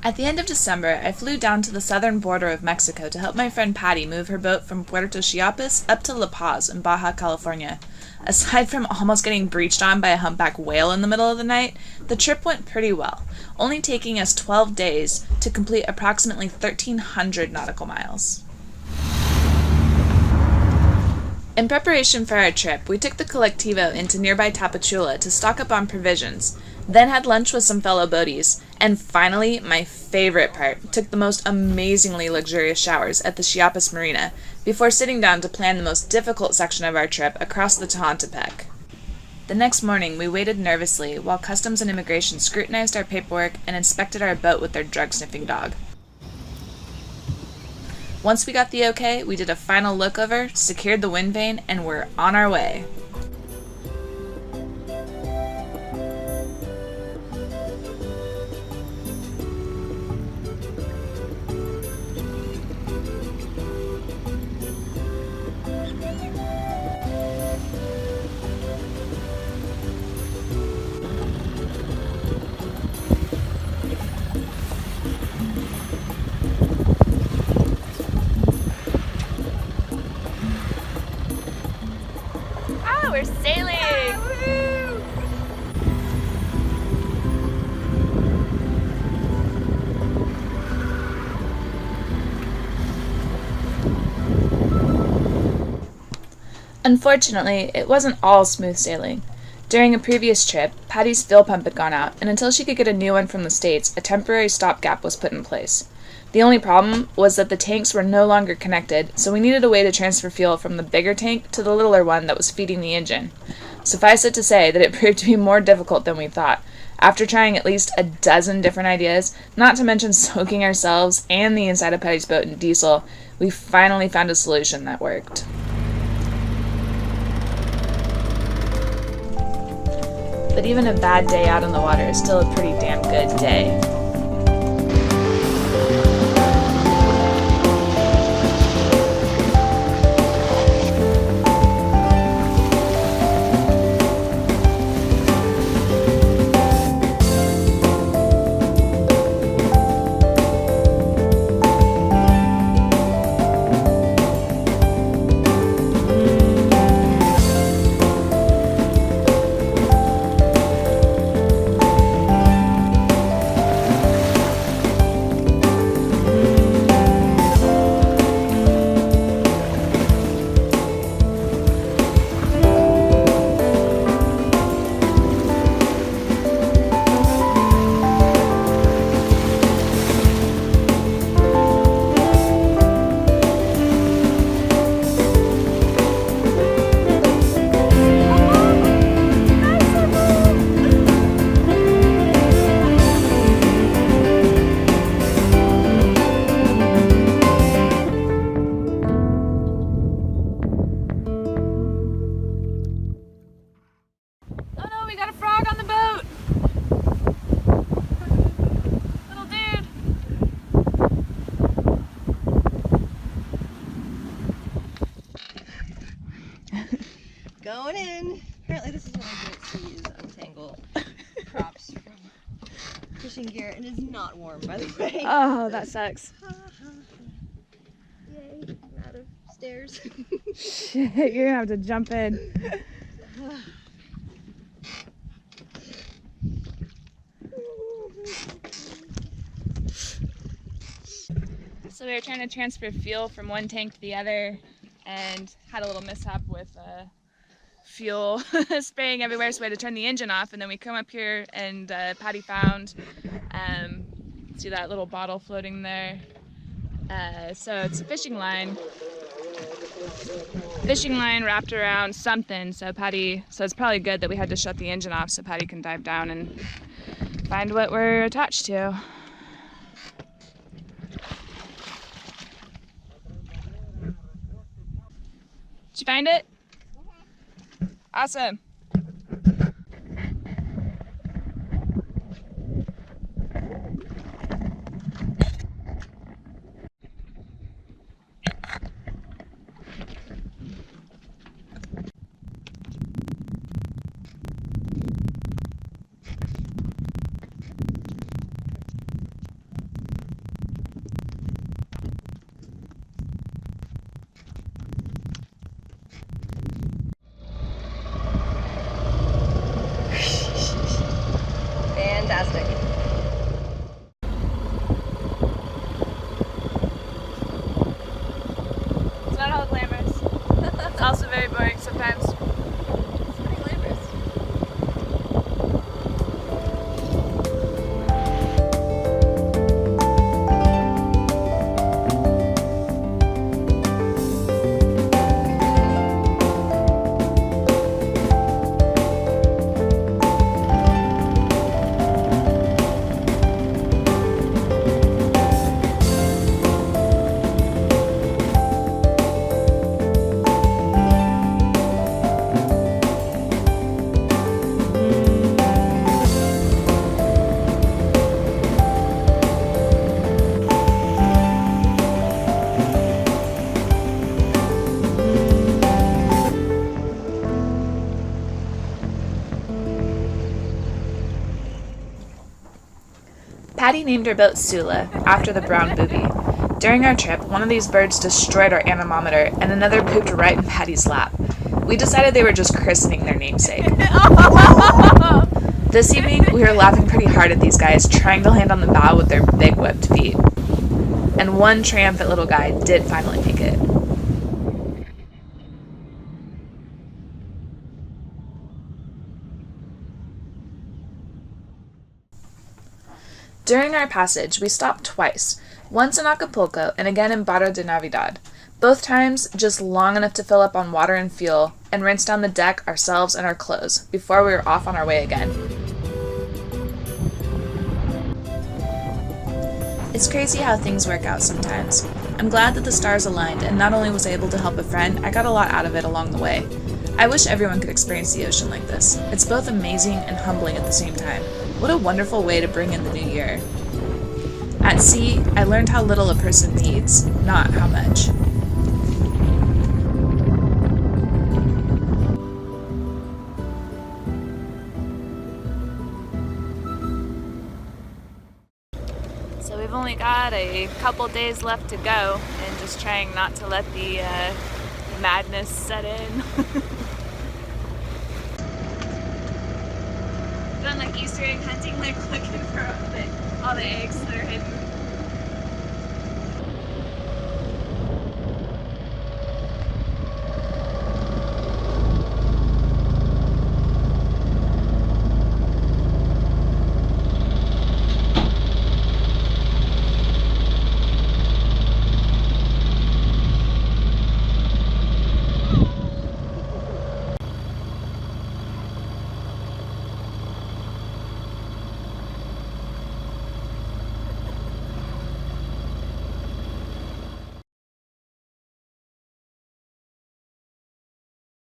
At the end of December, I flew down to the southern border of Mexico to help my friend Patti move her boat from Puerto Chiapas up to La Paz in Baja California. Aside from almost getting breached on by a humpback whale in the middle of the night, the trip went pretty well, only taking us 12 days to complete approximately 1,300 nautical miles. In preparation for our trip, we took the Colectivo into nearby Tapachula to stock up on provisions, then had lunch with some fellow boaties, and finally, my favorite part, took the most amazingly luxurious showers at the Chiapas Marina before sitting down to plan the most difficult section of our trip across the Tehuantepec. The next morning, we waited nervously while Customs and Immigration scrutinized our paperwork and inspected our boat with their drug-sniffing dog. Once we got the okay, we did a final lookover, secured the wind vane, and were on our way. We're sailing! Unfortunately, it wasn't all smooth sailing. During a previous trip, Patti's fuel pump had gone out, and until she could get a new one from the States, a temporary stopgap was put in place. The only problem was that the tanks were no longer connected, so we needed a way to transfer fuel from the bigger tank to the littler one that was feeding the engine. Suffice it to say that it proved to be more difficult than we thought. After trying at least a dozen different ideas, not to mention soaking ourselves and the inside of Patti's boat in diesel, we finally found a solution that worked. But even a bad day out on the water is still a pretty damn good day. Going in. Apparently this is what I get to use untangle props from fishing gear, and it's not warm, by the way. Oh, that sucks. Yay, I'm out of stairs. Shit, you're gonna have to jump in. So we were trying to transfer fuel from one tank to the other and had a little mishap with fuel spraying everywhere, so we had to turn the engine off, and then we come up here and Patti found, see that little bottle floating there? So it's a fishing line wrapped around something, so it's probably good that we had to shut the engine off so Patti can dive down and find what we're attached to. Did you find it? Awesome. Patti named her boat Sula, after the brown booby. During our trip, one of these birds destroyed our anemometer, and another pooped right in Patti's lap. We decided they were just christening their namesake. This evening, we were laughing pretty hard at these guys trying to land on the bow with their big webbed feet. And one triumphant little guy did finally make it. During our passage, we stopped twice, once in Acapulco and again in Barra de Navidad. Both times just long enough to fill up on water and fuel and rinse down the deck, ourselves, and our clothes before we were off on our way again. It's crazy how things work out sometimes. I'm glad that the stars aligned, and not only was I able to help a friend, I got a lot out of it along the way. I wish everyone could experience the ocean like this. It's both amazing and humbling at the same time. What a wonderful way to bring in the new year. At sea, I learned how little a person needs, not how much. So we've only got a couple days left to go, and just trying not to let the madness set in. Done like Easter egg hunting, like looking for all the eggs.